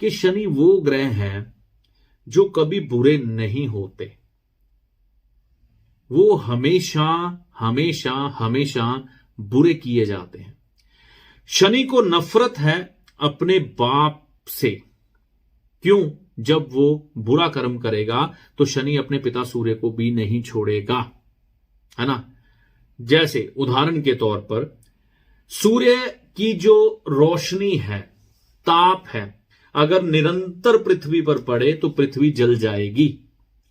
कि शनि वो ग्रह हैं जो कभी बुरे नहीं होते। वो हमेशा हमेशा हमेशा बुरे किए जाते हैं। शनि को नफरत है अपने बाप से। क्यों? जब वो बुरा कर्म करेगा तो शनि अपने पिता सूर्य को भी नहीं छोड़ेगा, है ना। जैसे उदाहरण के तौर पर सूर्य की जो रोशनी है, ताप है, अगर निरंतर पृथ्वी पर पड़े तो पृथ्वी जल जाएगी,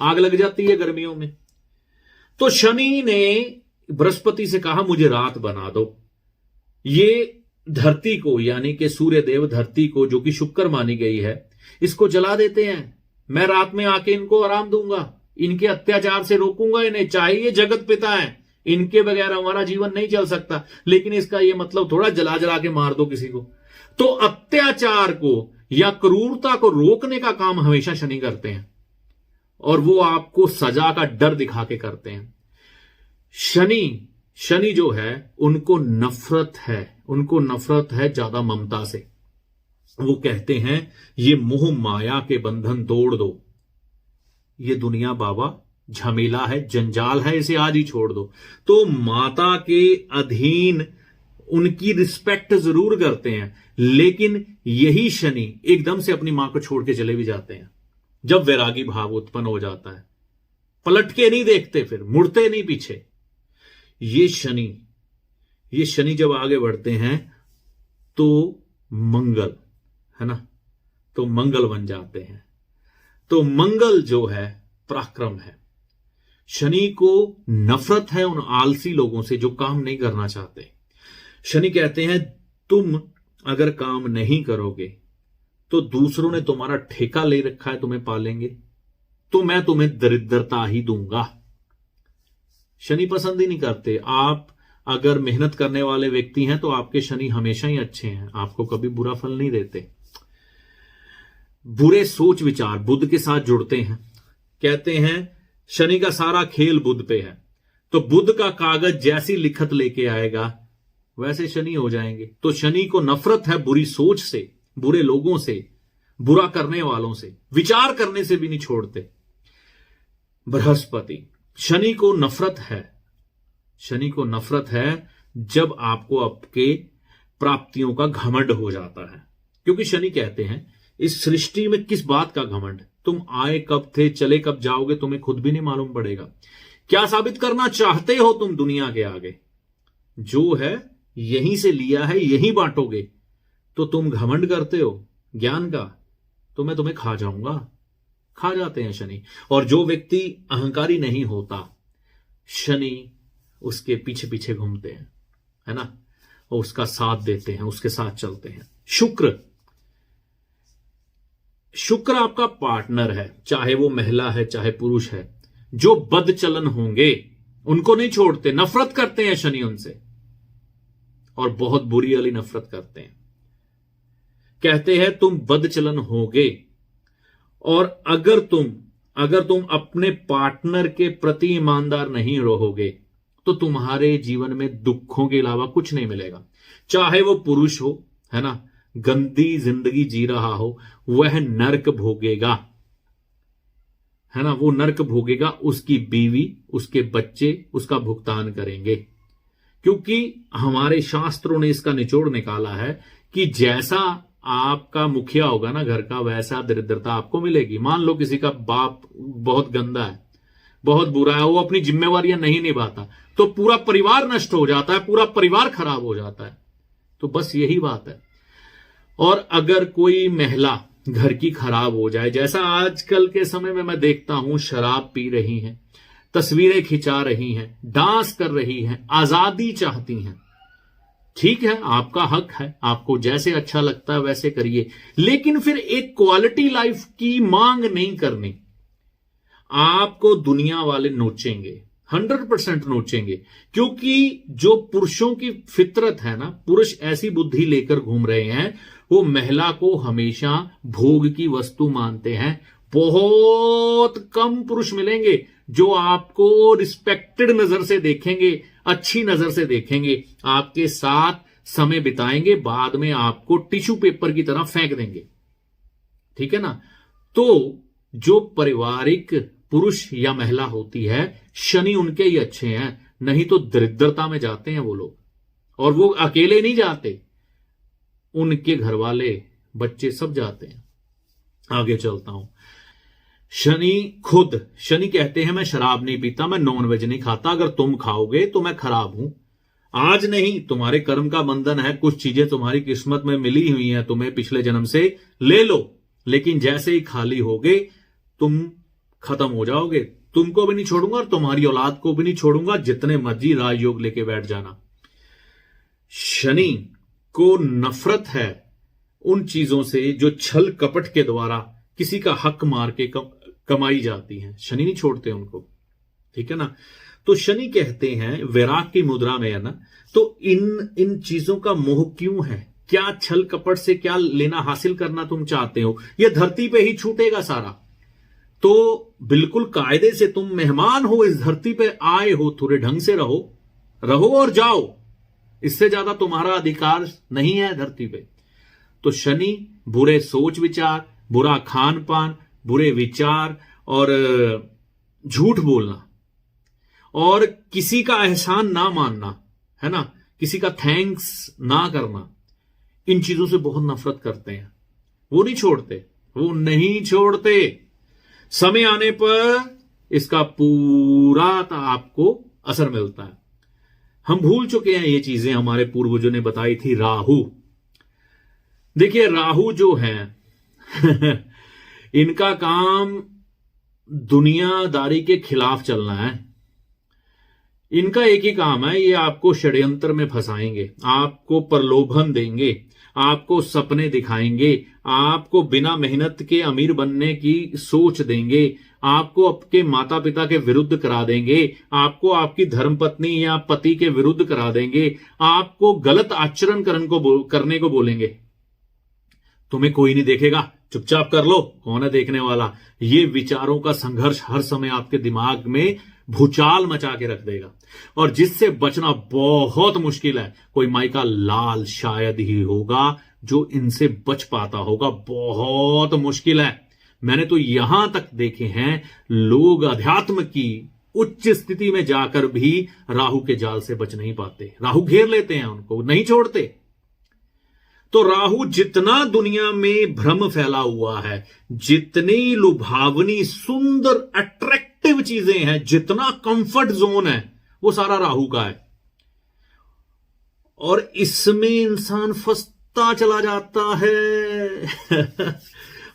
आग लग जाती है गर्मियों में। तो शनि ने बृहस्पति से कहा मुझे रात बना दो। ये धरती को, यानी कि सूर्य देव धरती को, जो कि शुक्र मानी गई है, इसको जला देते हैं। मैं रात में आके इनको आराम दूंगा, इनके अत्याचार से रोकूंगा इन्हें, चाहे ये जगत पिता है, इनके बगैर हमारा जीवन नहीं चल सकता। लेकिन इसका ये मतलब थोड़ा जला जला के मार दो किसी को। तो अत्याचार को या क्रूरता को रोकने का काम हमेशा शनि करते हैं, और वो आपको सजा का डर दिखा के करते हैं। शनि जो है उनको नफरत है ज्यादा ममता से। वो कहते हैं ये मोह माया के बंधन तोड़ दो, ये दुनिया बाबा झमेला है, जंजाल है, इसे आज ही छोड़ दो। तो माता के अधीन उनकी रिस्पेक्ट जरूर करते हैं, लेकिन यही शनि एकदम से अपनी मां को छोड़ के चले भी जाते हैं जब वैरागी भाव उत्पन्न हो जाता है। पलट के नहीं देखते, फिर मुड़ते नहीं पीछे। ये शनि जब आगे बढ़ते हैं तो मंगल, है ना, तो मंगल बन जाते हैं। तो मंगल जो है पराक्रम है। शनि को नफरत है उन आलसी लोगों से जो काम नहीं करना चाहते। शनि कहते हैं तुम अगर काम नहीं करोगे तो दूसरों ने तुम्हारा ठेका ले रखा है, तुम्हें पालेंगे, तो मैं तुम्हें दरिद्रता ही दूंगा। शनि पसंद ही नहीं करते। आप अगर मेहनत करने वाले व्यक्ति हैं तो आपके शनि हमेशा ही अच्छे हैं, आपको कभी बुरा फल नहीं देते। बुरे सोच विचार बुध के साथ जुड़ते हैं। कहते हैं शनि का सारा खेल बुध पे है, तो बुध का कागज जैसी लिखत लेके आएगा वैसे शनि हो जाएंगे। तो शनि को नफरत है बुरी सोच से, बुरे लोगों से, बुरा करने वालों से, विचार करने से भी नहीं छोड़ते। बृहस्पति, शनि को नफरत है जब आपको आपके प्राप्तियों का घमंड हो जाता है। क्योंकि शनि कहते हैं इस सृष्टि में किस बात का घमंड, तुम आए कब थे, चले कब जाओगे, तुम्हें खुद भी नहीं मालूम पड़ेगा। क्या साबित करना चाहते हो तुम दुनिया के आगे? जो है यहीं से लिया है, यहीं बांटोगे। तो तुम घमंड करते हो ज्ञान का, तो मैं तुम्हें खा जाऊंगा। खा जाते हैं शनि। और जो व्यक्ति अहंकारी नहीं होता, शनि उसके पीछे पीछे घूमते हैं, है ना, और उसका साथ देते हैं, उसके साथ चलते हैं। शुक्र आपका पार्टनर है, चाहे वो महिला है चाहे पुरुष है। जो बदचलन होंगे उनको नहीं छोड़ते, नफरत करते हैं शनि उनसे, और बहुत बुरी वाली नफरत करते हैं। कहते हैं तुम बदचलन होगे, और अगर तुम अपने पार्टनर के प्रति ईमानदार नहीं रहोगे तो तुम्हारे जीवन में दुखों के अलावा कुछ नहीं मिलेगा। चाहे वो पुरुष हो, है ना, गंदी जिंदगी जी रहा हो, वह नरक भोगेगा, है ना, वो नरक भोगेगा। उसकी बीवी, उसके बच्चे उसका भुगतान करेंगे। क्योंकि हमारे शास्त्रों ने इसका निचोड़ निकाला है कि जैसा आपका मुखिया होगा ना घर का, वैसा दरिद्रता आपको मिलेगी। मान लो किसी का बाप बहुत गंदा है, बहुत बुरा है, वो अपनी जिम्मेवारियां नहीं निभाता, तो पूरा परिवार नष्ट हो जाता है, पूरा परिवार खराब हो जाता है। तो बस यही बात है। और अगर कोई महिला घर की खराब हो जाए, जैसा आजकल के समय में मैं देखता हूं, शराब पी रही हैं, तस्वीरें खिंचा रही हैं, डांस कर रही हैं, आजादी चाहती हैं, ठीक है, आपका हक है, आपको जैसे अच्छा लगता है वैसे करिए, लेकिन फिर एक क्वालिटी लाइफ की मांग नहीं करनी। आपको दुनिया वाले नोचेंगे, 100% नोचेंगे। क्योंकि जो पुरुषों की फितरत है ना, पुरुष ऐसी बुद्धि लेकर घूम रहे हैं, वो महिला को हमेशा भोग की वस्तु मानते हैं। बहुत कम पुरुष मिलेंगे जो आपको रिस्पेक्टेड नजर से देखेंगे, अच्छी नजर से देखेंगे, आपके साथ समय बिताएंगे, बाद में आपको टिश्यू पेपर की तरह फेंक देंगे। ठीक है ना। तो जो पारिवारिक पुरुष या महिला होती है, शनि उनके ही अच्छे हैं, नहीं तो दरिद्रता में जाते हैं वो लोग। और वो अकेले नहीं जाते, उनके घर वाले, बच्चे सब जाते हैं। आगे चलता हूं। शनि कहते हैं मैं शराब नहीं पीता, मैं नॉनवेज नहीं खाता, अगर तुम खाओगे तो मैं खराब हूं। आज नहीं, तुम्हारे कर्म का बंधन है, कुछ चीजें तुम्हारी किस्मत में मिली हुई हैं तुम्हें पिछले जन्म से, ले लो, लेकिन जैसे ही खाली होगे तुम खत्म हो जाओगे। तुमको भी नहीं छोड़ूंगा और तुम्हारी औलाद को भी नहीं छोड़ूंगा, जितने मर्जी राजयोग लेके बैठ जाना। शनि को नफरत है उन चीजों से जो छल कपट के द्वारा किसी का हक मार के कमाई जाती हैं। शनि नहीं छोड़ते उनको, ठीक है ना। तो शनि कहते हैं वैराग की मुद्रा में है ना, तो इन चीजों का मोह क्यों है? क्या छल कपट से क्या लेना हासिल करना तुम चाहते हो? यह धरती पे ही छूटेगा सारा। तो बिल्कुल कायदे से तुम मेहमान हो, इस धरती पे आए हो, थोड़े ढंग से रहो और जाओ। इससे ज्यादा तुम्हारा अधिकार नहीं है धरती पे। तो शनि बुरे सोच विचार, बुरा खान पान, बुरे विचार और झूठ बोलना और किसी का एहसान ना मानना, है ना, किसी का थैंक्स ना करना, इन चीजों से बहुत नफरत करते हैं। वो नहीं छोड़ते। समय आने पर इसका पूरा आपको असर मिलता है। हम भूल चुके हैं ये चीजें, हमारे पूर्वजों ने बताई थी। राहु, देखिए राहु जो है इनका काम दुनियादारी के खिलाफ चलना है। इनका एक ही काम है, ये आपको षड्यंत्र में फंसाएंगे, आपको प्रलोभन देंगे, आपको सपने दिखाएंगे, आपको बिना मेहनत के अमीर बनने की सोच देंगे, आपको आपके माता पिता के विरुद्ध करा देंगे, आपको आपकी धर्मपत्नी या पति के विरुद्ध करा देंगे, आपको गलत आचरण करने को बोलेंगे। तुम्हें कोई नहीं देखेगा, चुपचाप कर लो, कौन है देखने वाला। ये विचारों का संघर्ष हर समय आपके दिमाग में भूचाल मचा के रख देगा, और जिससे बचना बहुत मुश्किल है। कोई माइका लाल शायद ही होगा जो इनसे बच पाता होगा, बहुत मुश्किल है। मैंने तो यहां तक देखे हैं लोग अध्यात्म की उच्च स्थिति में जाकर भी राहु के जाल से बच नहीं पाते। राहु घेर लेते हैं, उनको नहीं छोड़ते। तो राहु जितना दुनिया में भ्रम फैला हुआ है, जितनी लुभावनी सुंदर अट्रैक्टिव चीजें हैं, जितना कंफर्ट जोन है, वो सारा राहु का है। और इसमें इंसान फंसता चला जाता है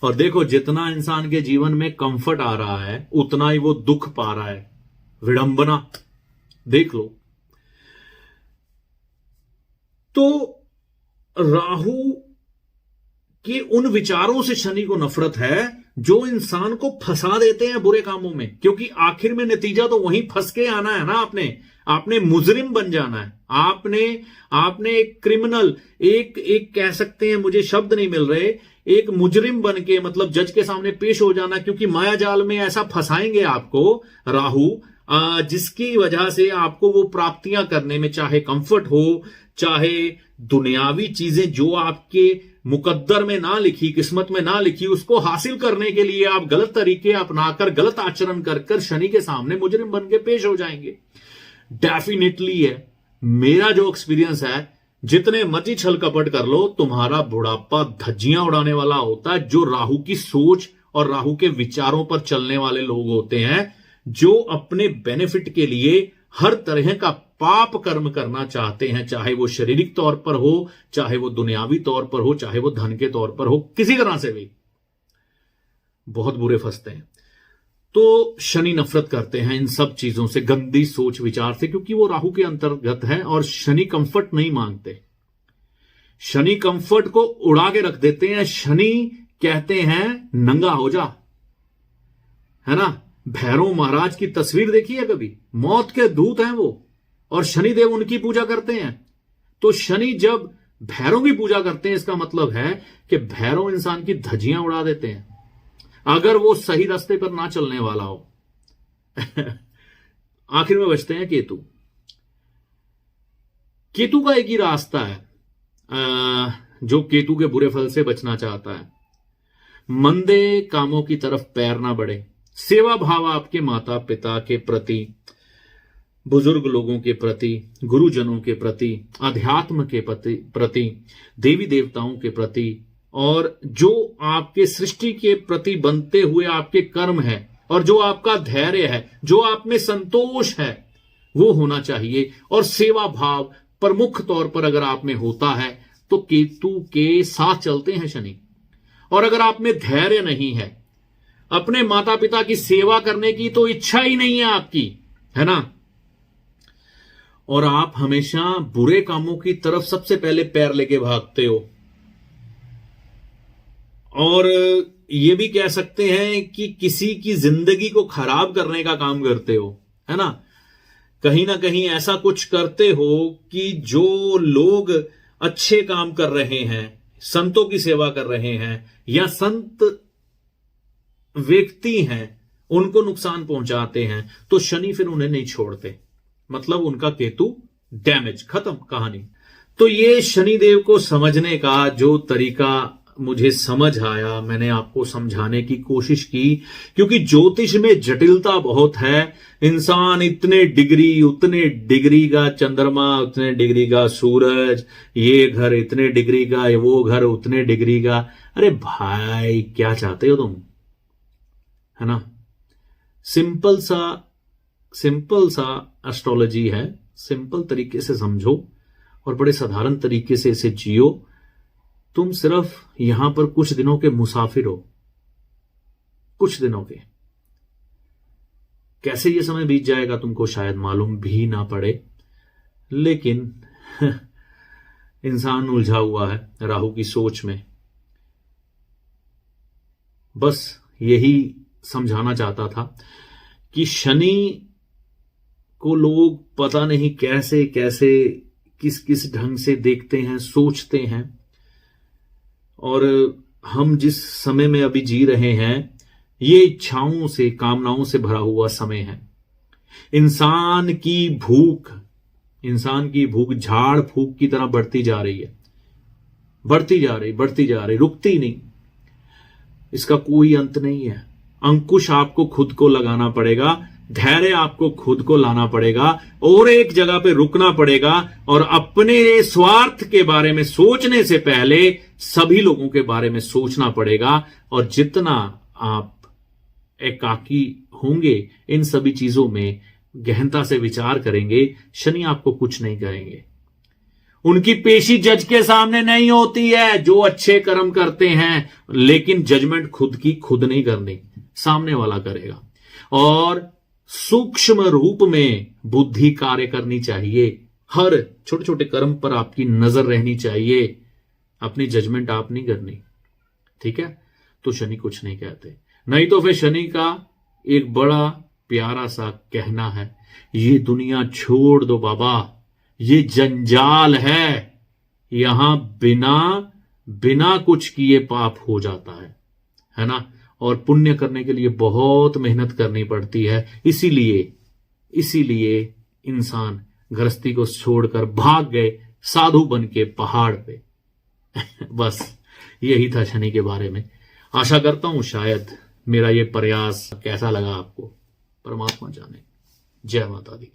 और देखो, जितना इंसान के जीवन में कंफर्ट आ रहा है उतना ही वो दुख पा रहा है, विडंबना देख लो। तो राहु के उन विचारों से शनि को नफरत है जो इंसान को फंसा देते हैं बुरे कामों में, क्योंकि आखिर में नतीजा तो वहीं फंस के आना है ना। आपने मुजरिम बन जाना है। आपने एक क्रिमिनल, एक कह सकते हैं, मुझे शब्द नहीं मिल रहे, एक मुजरिम बन के मतलब जज के सामने पेश हो जाना, क्योंकि माया जाल में ऐसा फंसाएंगे आपको राहु, जिसकी वजह से आपको वो प्राप्तियां करने में, चाहे कंफर्ट हो, चाहे दुनियावी चीजें जो आपके मुकद्दर में ना लिखी, किस्मत में ना लिखी, उसको हासिल करने के लिए आप गलत तरीके अपनाकर, गलत आचरण कर शनि के सामने मुजरिम बन के पेश हो जाएंगे। डेफिनेटली है, मेरा जो एक्सपीरियंस है, जितने मर्जी छल कपट कर लो, तुम्हारा बुढ़ापा धज्जियां उड़ाने वाला होता है। जो राहु की सोच और राहु के विचारों पर चलने वाले लोग होते हैं, जो अपने बेनिफिट के लिए हर तरह का पाप कर्म करना चाहते हैं, चाहे वो शारीरिक तौर पर हो, चाहे वो दुनियावी तौर पर हो, चाहे वो धन के तौर पर हो, किसी तरह से भी बहुत बुरे फंसते हैं। तो शनि नफरत करते हैं इन सब चीजों से, गंदी सोच विचार से, क्योंकि वो राहु के अंतर्गत है। और शनि कंफर्ट नहीं मांगते, शनि कंफर्ट को उड़ा के रख देते हैं। शनि कहते हैं नंगा हो जा, है ना। भैरव महाराज की तस्वीर देखी है कभी? मौत के दूत हैं वो, और शनिदेव उनकी पूजा करते हैं। तो शनि जब भैरव की पूजा करते हैं, इसका मतलब है कि भैरव इंसान की धज्जियां उड़ा देते हैं, अगर वो सही रास्ते पर ना चलने वाला हो। आखिर में बचते हैं केतु। केतु का एक ही रास्ता है जो केतु के बुरे फल से बचना चाहता है, मंदे कामों की तरफ पैर ना बढ़े। सेवा भाव आपके माता पिता के प्रति, बुजुर्ग लोगों के प्रति, गुरुजनों के प्रति, अध्यात्म के प्रति, देवी देवताओं के प्रति, और जो आपके सृष्टि के प्रति बनते हुए आपके कर्म है, और जो आपका धैर्य है, जो आप में संतोष है, वो होना चाहिए। और सेवा भाव प्रमुख तौर पर अगर आप में होता है तो केतु के साथ चलते हैं शनि। और अगर आप में धैर्य नहीं है, अपने माता पिता की सेवा करने की तो इच्छा ही नहीं है आपकी, है ना, और आप हमेशा बुरे कामों की तरफ सबसे पहले पैर लेके भागते हो, और ये भी कह सकते हैं कि किसी की जिंदगी को खराब करने का काम करते हो, है ना कहीं ऐसा कुछ करते हो कि जो लोग अच्छे काम कर रहे हैं, संतों की सेवा कर रहे हैं या संत व्यक्ति हैं, उनको नुकसान पहुंचाते हैं, तो शनि फिर उन्हें नहीं छोड़ते। मतलब उनका केतु डैमेज, खत्म कहानी। तो ये शनिदेव को समझने का जो तरीका मुझे समझ आया, मैंने आपको समझाने की कोशिश की, क्योंकि ज्योतिष में जटिलता बहुत है। इंसान इतने डिग्री, उतने डिग्री का चंद्रमा, उतने डिग्री का सूरज, ये घर इतने डिग्री का, वो घर उतने डिग्री का। अरे भाई क्या चाहते हो तुम, है ना। सिंपल सा एस्ट्रोलॉजी है, सिंपल तरीके से समझो और बड़े साधारण तरीके से इसे जियो। तुम सिर्फ यहां पर कुछ दिनों के मुसाफिर हो, कुछ दिनों के। कैसे ये समय बीत जाएगा तुमको शायद मालूम भी ना पड़े, लेकिन इंसान उलझा हुआ है राहु की सोच में। बस यही समझाना चाहता था कि शनि को लोग पता नहीं कैसे कैसे किस किस ढंग से देखते हैं, सोचते हैं, और हम जिस समय में अभी जी रहे हैं ये इच्छाओं से, कामनाओं से भरा हुआ समय है। इंसान की भूख झाड़ फूक की तरह बढ़ती जा रही है, बढ़ती जा रही, रुकती नहीं। इसका कोई अंत नहीं है। अंकुश आपको खुद को लगाना पड़ेगा, धैर्य आपको खुद को लाना पड़ेगा, और एक जगह पे रुकना पड़ेगा, और अपने स्वार्थ के बारे में सोचने से पहले सभी लोगों के बारे में सोचना पड़ेगा। और जितना आप एकाकी होंगे, इन सभी चीजों में गहनता से विचार करेंगे, शनि आपको कुछ नहीं करेंगे। उनकी पेशी जज के सामने नहीं होती है। जो अच्छे कर्म करते हैं, लेकिन जजमेंट खुद की खुद नहीं करनी, सामने वाला करेगा। और सूक्ष्म रूप में बुद्धि कार्य करनी चाहिए। हर छोटे छोटे कर्म पर आपकी नजर रहनी चाहिए, अपनी जजमेंट आप नहीं करनी, ठीक है। तो शनि कुछ नहीं कहते। नहीं तो फिर शनि का एक बड़ा प्यारा सा कहना है, ये दुनिया छोड़ दो बाबा, ये जंजाल है, यहां बिना कुछ किए पाप हो जाता है ना। और पुण्य करने के लिए बहुत मेहनत करनी पड़ती है। इसीलिए इंसान गृहस्थी को छोड़कर भाग गए साधु बन के पहाड़ पे। बस यही था शनि के बारे में। आशा करता हूं शायद मेरा ये प्रयास कैसा लगा आपको, परमात्मा जाने। जय माता दी।